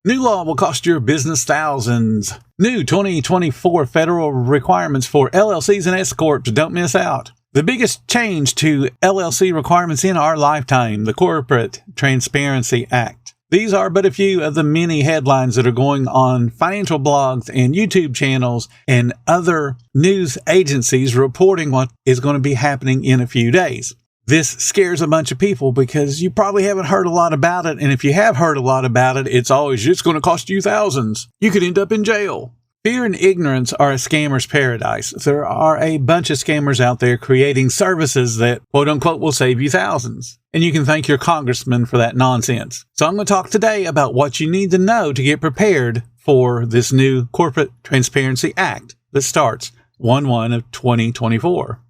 New law will cost your business thousands. New 2024 federal requirements for LLCs and S Corps. Don't miss out. The biggest change to LLC requirements in our lifetime, the Corporate Transparency Act. These are but a few of the many headlines that are going on financial blogs and YouTube channels and other news agencies reporting what is going to be happening in a few days. This scares a bunch of people because you probably haven't heard a lot about it. And if you have heard a lot about it, it's going to cost you thousands. You could end up in jail. Fear and ignorance are a scammer's paradise. There are a bunch of scammers out there creating services that, quote unquote, will save you thousands. And you can thank your congressman for that nonsense. So I'm going to talk today about what you need to know to get prepared for this new Corporate Transparency Act that starts 1/1 of 2024.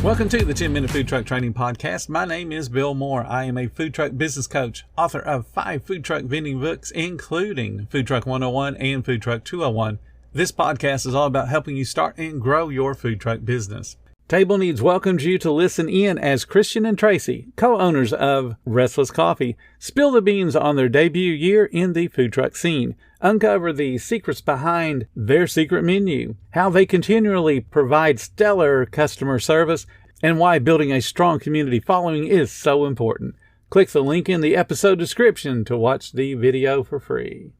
Welcome to the 10-Minute Food Truck Training Podcast. My name is Bill Moore. I am a food truck business coach, author of 5 food truck vending books, including Food Truck 101 and Food Truck 201. This podcast is all about helping you start and grow your food truck business. Table Needs welcomes you to listen in as Christian and Tracy, co-owners of Restless Coffee, spill the beans on their debut year in the food truck scene. Uncover the secrets behind their secret menu, how they continually provide stellar customer service, and why building a strong community following is so important. Click the link in the episode description to watch the video for free.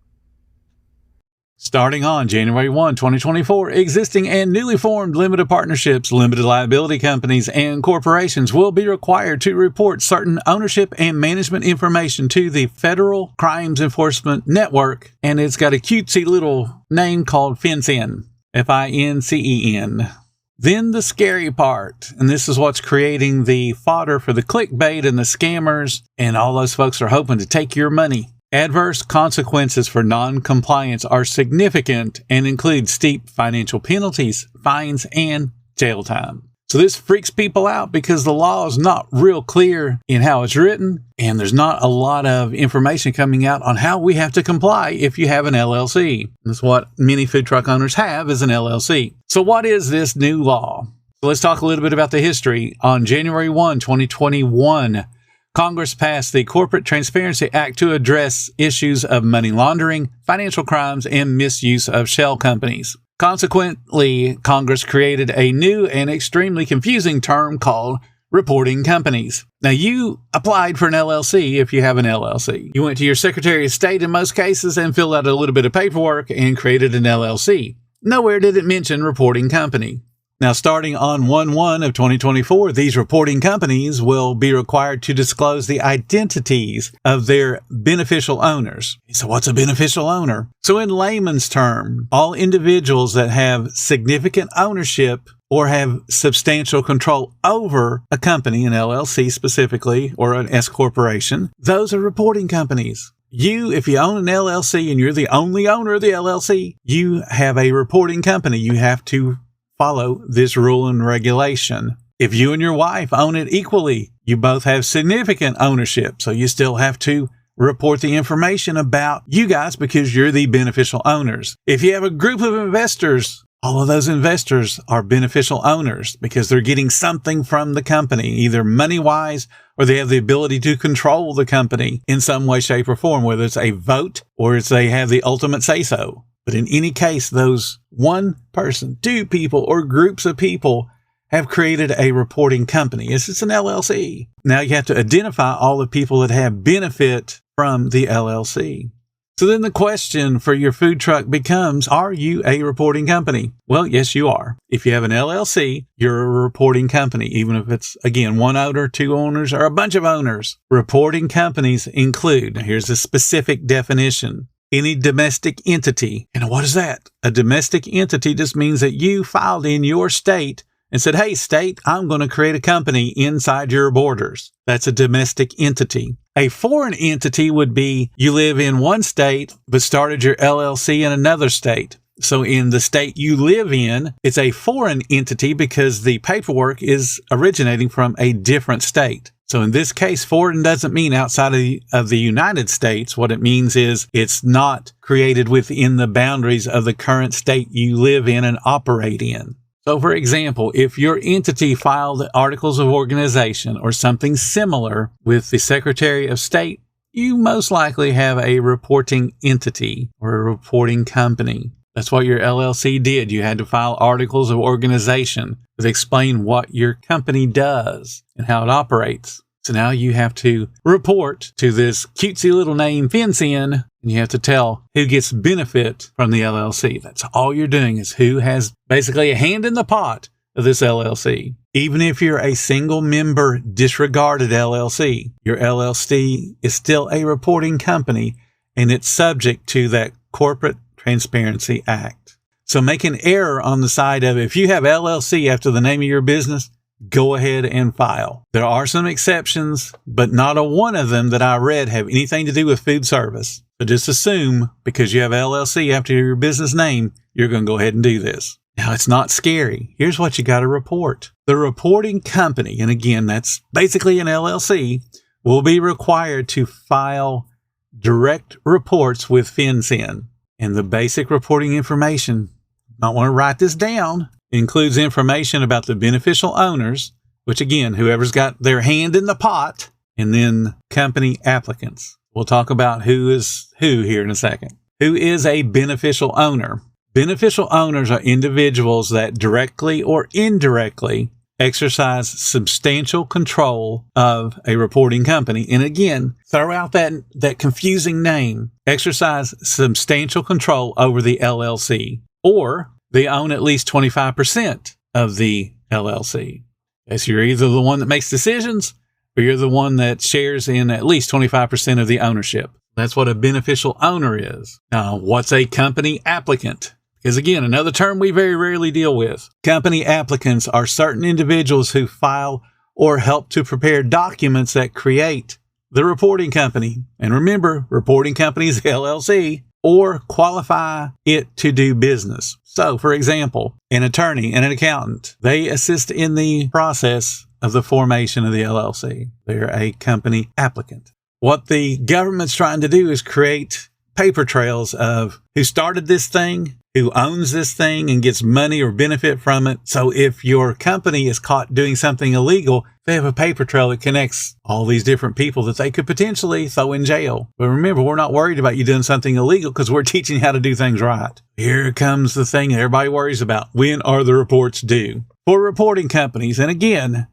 Starting on January 1, 2024, existing and newly formed limited partnerships, limited liability companies, and corporations will be required to report certain ownership and management information to the Federal Crimes Enforcement Network, and it's got a cutesy little name called FinCEN, F-I-N-C-E-N. Then the scary part, and this is what's creating the fodder for the clickbait and the scammers, and all those folks are hoping to take your money. Adverse consequences for non-compliance are significant and include steep financial penalties, fines, and jail time. So this freaks people out because the law is not real clear in how it's written, and there's not a lot of information coming out on how we have to comply if you have an LLC. That's what many food truck owners have, is an LLC. So what is this new law? So let's talk a little bit about the history. On January 1, 2021, Congress passed the Corporate Transparency Act to address issues of money laundering, financial crimes, and misuse of shell companies. Consequently, Congress created a new and extremely confusing term called reporting companies. Now, you applied for an LLC if you have an LLC. You went to your Secretary of State in most cases and filled out a little bit of paperwork and created an LLC. Nowhere did it mention reporting company. Now, starting on 1/1 of 2024, these reporting companies will be required to disclose the identities of their beneficial owners. So what's a beneficial owner? So in layman's term, all individuals that have significant ownership or have substantial control over a company, an LLC specifically, or an S corporation, those are reporting companies. If you own an LLC and you're the only owner of the LLC, you have a reporting company. You have to follow this rule and regulation. If you and your wife own it equally, you both have significant ownership. So you still have to report the information about you guys because you're the beneficial owners. If you have a group of investors, all of those investors are beneficial owners because they're getting something from the company, either money-wise or they have the ability to control the company in some way, shape, or form, whether it's a vote or it's they have the ultimate say-so. But in any case, those one person, two people, or groups of people have created a reporting company. It's an LLC. Now you have to identify all the people that have benefit from the LLC. So then the question for your food truck becomes, are you a reporting company? Well, yes, you are. If you have an LLC, you're a reporting company, even if it's, again, one owner, two owners, or a bunch of owners. Reporting companies include, here's a specific definition, any domestic entity. And what is that? A domestic entity just means that you filed in your state and said, hey, state, I'm going to create a company inside your borders. That's a domestic entity. A foreign entity would be you live in one state, but started your LLC in another state. So in the state you live in, it's a foreign entity because the paperwork is originating from a different state. So in this case, foreign doesn't mean outside of the United States. What it means is it's not created within the boundaries of the current state you live in and operate in. So, for example, if your entity filed articles of organization or something similar with the Secretary of State, you most likely have a reporting entity or a reporting company. That's what your LLC did. You had to file articles of organization that explain what your company does and how it operates. So now you have to report to this cutesy little name, CenFIN, and you have to tell who gets benefit from the LLC. That's all you're doing, is who has basically a hand in the pot of this LLC. Even if you're a single member disregarded LLC, your LLC is still a reporting company and it's subject to that Corporate Transparency Act. So make an error on the side of, if you have LLC after the name of your business, go ahead and file. There are some exceptions, but not a one of them that I read have anything to do with food service. So just assume because you have LLC after your business name, you're going to go ahead and do this. Now, it's not scary. Here's what you got to report. The reporting company, and again, that's basically an LLC, will be required to file direct reports with FinCEN. And the basic reporting information, not want to write this down, includes information about the beneficial owners, which again, whoever's got their hand in the pot, and then company applicants. We'll talk about who is who here in a second. Who is a beneficial owner? Beneficial owners are individuals that directly or indirectly exercise substantial control of a reporting company. And again, throw out that confusing name. Exercise substantial control over the LLC, or they own at least 25% of the LLC. So you're either the one that makes decisions or you're the one that shares in at least 25% of the ownership. That's what a beneficial owner is. Now, what's a company applicant? Because again, another term we very rarely deal with. Company applicants are certain individuals who file or help to prepare documents that create the reporting company. And remember, reporting companies, LLC, or qualify it to do business. So, for example, an attorney and an accountant, they assist in the process of the formation of the LLC. They're a company applicant. What the government's trying to do is create paper trails of who started this thing, who owns this thing and gets money or benefit from it. So if your company is caught doing something illegal, they have a paper trail that connects all these different people that they could potentially throw in jail. But remember, we're not worried about you doing something illegal because we're teaching how to do things right. Here comes the thing that everybody worries about. When are the reports due? For reporting companies, and again,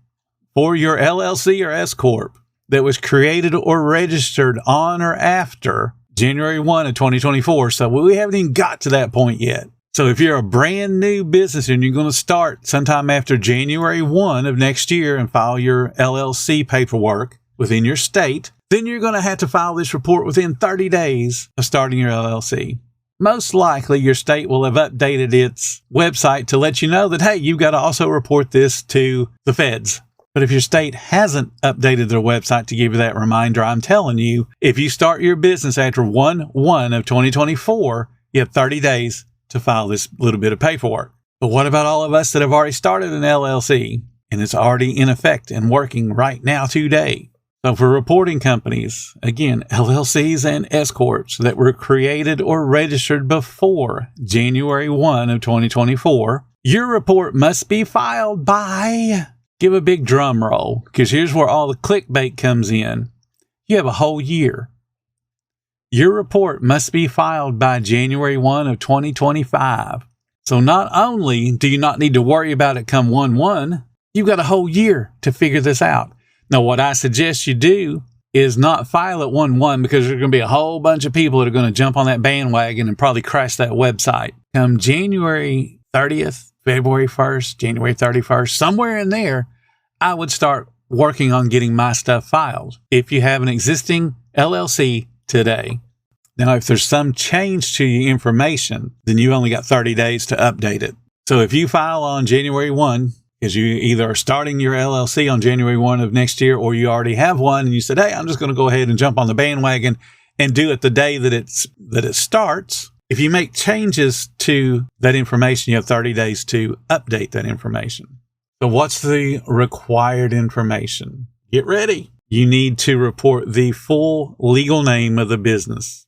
for your LLC or S Corp that was created or registered on or after January 1 of 2024. So we haven't even got to that point yet. So if you're a brand new business and you're going to start sometime after January 1 of next year and file your LLC paperwork within your state, then you're going to have to file this report within 30 days of starting your LLC. Most likely your state will have updated its website to let you know that, hey, you've got to also report this to the feds. But if your state hasn't updated their website to give you that reminder, I'm telling you, if you start your business after 1/1 of 2024, you have 30 days to file this little bit of paperwork. But what about all of us that have already started an LLC and it's already in effect and working right now today? So for reporting companies, again, LLCs and S Corps that were created or registered before January 1 of 2024, your report must be filed by... Give a big drum roll, because here's where all the clickbait comes in. You have a whole year. Your report must be filed by January 1 of 2025. So not only do you not need to worry about it come 1/1, you've got a whole year to figure this out. Now, what I suggest you do is not file at 1/1 because there's going to be a whole bunch of people that are going to jump on that bandwagon and probably crash that website. Come January 30th, February 1st, January 31st, somewhere in there, I would start working on getting my stuff filed if you have an existing LLC today. Now, if there's some change to your information, then you only got 30 days to update it. So if you file on January 1, because you either are starting your LLC on January 1 of next year, or you already have one and you said, hey, I'm just going to go ahead and jump on the bandwagon and do it the day that it starts. If you make changes to that information, you have 30 days to update that information. So what's the required information? Get ready. You need to report the full legal name of the business,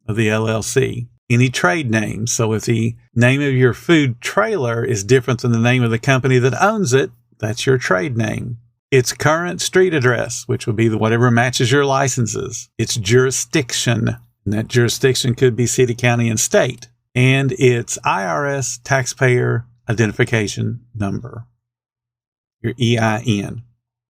of the LLC. any trade names. So if the name of your food trailer is different than the name of the company that owns it, that's your trade name. Its current street address, which would be whatever matches your licenses. Its jurisdiction, and that jurisdiction could be city, county, and state. And its IRS taxpayer identification number, your EIN.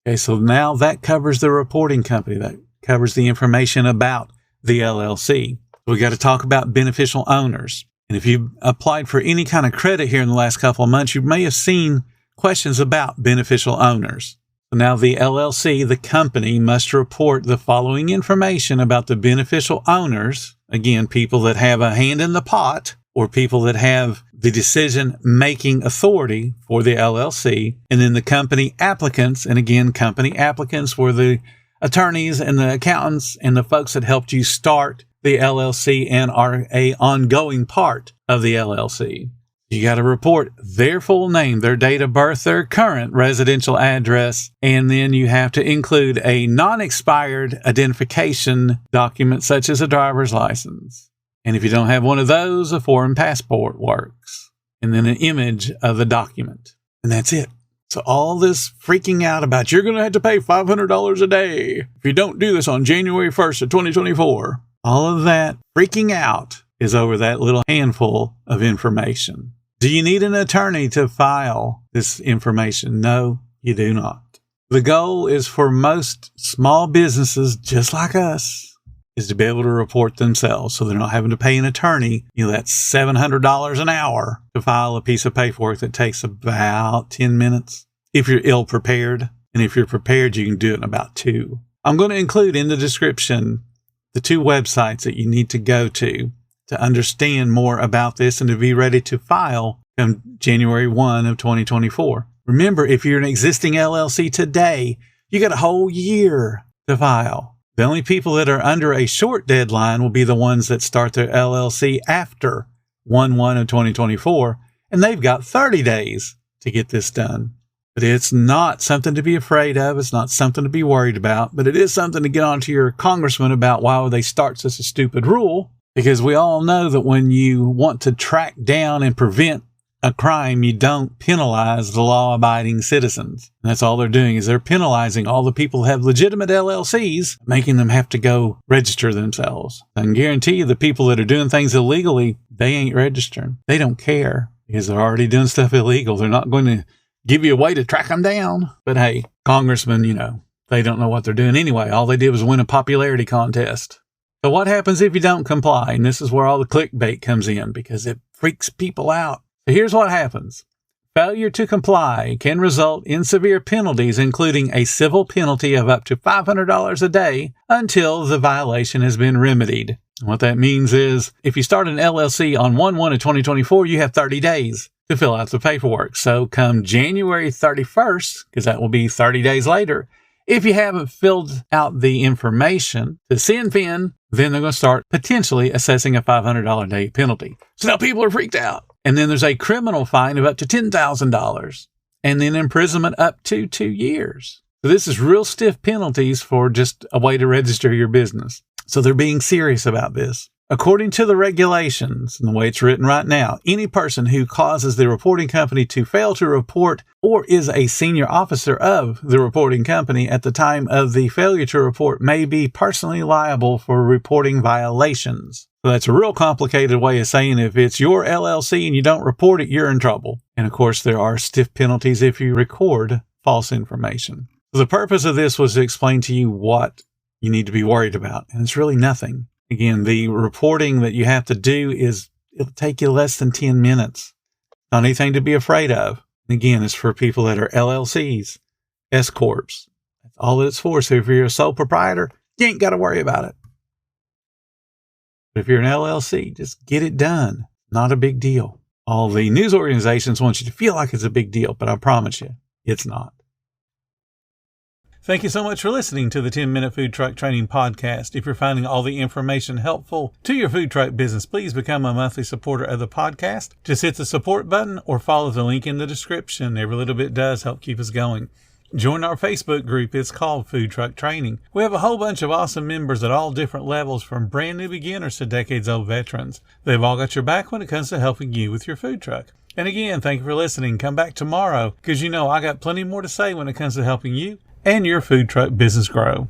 Okay, so now that covers the reporting company. That covers the information about the LLC. We got to talk about beneficial owners. And if you applied for any kind of credit here in the last couple of months, you may have seen questions about beneficial owners. So now the LLC, the company, must report the following information about the beneficial owners. Again, people that have a hand in the pot or people that have the decision-making authority for the LLC. And then the company applicants, and again, company applicants were the attorneys and the accountants and the folks that helped you start the LLC and are a ongoing part of the LLC. You got to report their full name, their date of birth, their current residential address, and then you have to include a non-expired identification document such as a driver's license. And if you don't have one of those, a foreign passport works. And then an image of the document. And that's it. So all this freaking out about you're going to have to pay $500 a day if you don't do this on January 1st of 2024. All of that freaking out is over that little handful of information. Do you need an attorney to file this information? No, you do not. The goal is for most small businesses just like us is to be able to report themselves so they're not having to pay an attorney, that's $700 an hour to file a piece of paperwork that takes about 10 minutes if you're ill prepared. And if you're prepared, you can do it in about 2. I'm going to include in the description the 2 websites that you need to go to understand more about this and to be ready to file come January 1 of 2024. Remember, if you're an existing LLC today, you got a whole year to file. The only people that are under a short deadline will be the ones that start their LLC after 1/1 of 2024, and they've got 30 days to get this done. But it's not something to be afraid of. It's not something to be worried about, but it is something to get onto your congressman about why would they start such a stupid rule. Because we all know that when you want to track down and prevent a crime, you don't penalize the law-abiding citizens. And that's all they're doing is they're penalizing all the people who have legitimate LLCs, making them have to go register themselves. I can guarantee you the people that are doing things illegally, they ain't registering. They don't care because they're already doing stuff illegal. They're not going to give you a way to track them down. But hey, congressmen, they don't know what they're doing anyway. All they did was win a popularity contest. So what happens if you don't comply? And this is where all the clickbait comes in because it freaks people out. So here's what happens. Failure to comply can result in severe penalties, including a civil penalty of up to $500 a day until the violation has been remedied. And what that means is if you start an LLC on 1/1 of 2024, you have 30 days to fill out the paperwork. So come January 31st, because that will be 30 days later, if you haven't filled out the information to CenFIN, then they're going to start potentially assessing a $500 a day penalty. So now people are freaked out. And then there's a criminal fine of up to $10,000 and then imprisonment up to 2 years. So this is real stiff penalties for just a way to register your business. So they're being serious about this. According to the regulations and the way it's written right now, any person who causes the reporting company to fail to report or is a senior officer of the reporting company at the time of the failure to report may be personally liable for reporting violations. So that's a real complicated way of saying if it's your LLC and you don't report it, you're in trouble. And of course, there are stiff penalties if you record false information. So the purpose of this was to explain to you what you need to be worried about. And it's really nothing. Again, the reporting that you have to do it'll take you less than 10 minutes. Not anything to be afraid of. And again, it's for people that are LLCs, S Corps. That's all it's for. So if you're a sole proprietor, you ain't got to worry about it. But if you're an LLC, just get it done. Not a big deal. All the news organizations want you to feel like it's a big deal, but I promise you, it's not. Thank you so much for listening to the 10-Minute Food Truck Training Podcast. If you're finding all the information helpful to your food truck business, please become a monthly supporter of the podcast. Just hit the support button or follow the link in the description. Every little bit does help keep us going. Join our Facebook group. It's called Food Truck Training. We have a whole bunch of awesome members at all different levels, from brand new beginners to decades-old veterans. They've all got your back when it comes to helping you with your food truck. And again, thank you for listening. Come back tomorrow, because I got plenty more to say when it comes to helping you and your food truck business grow.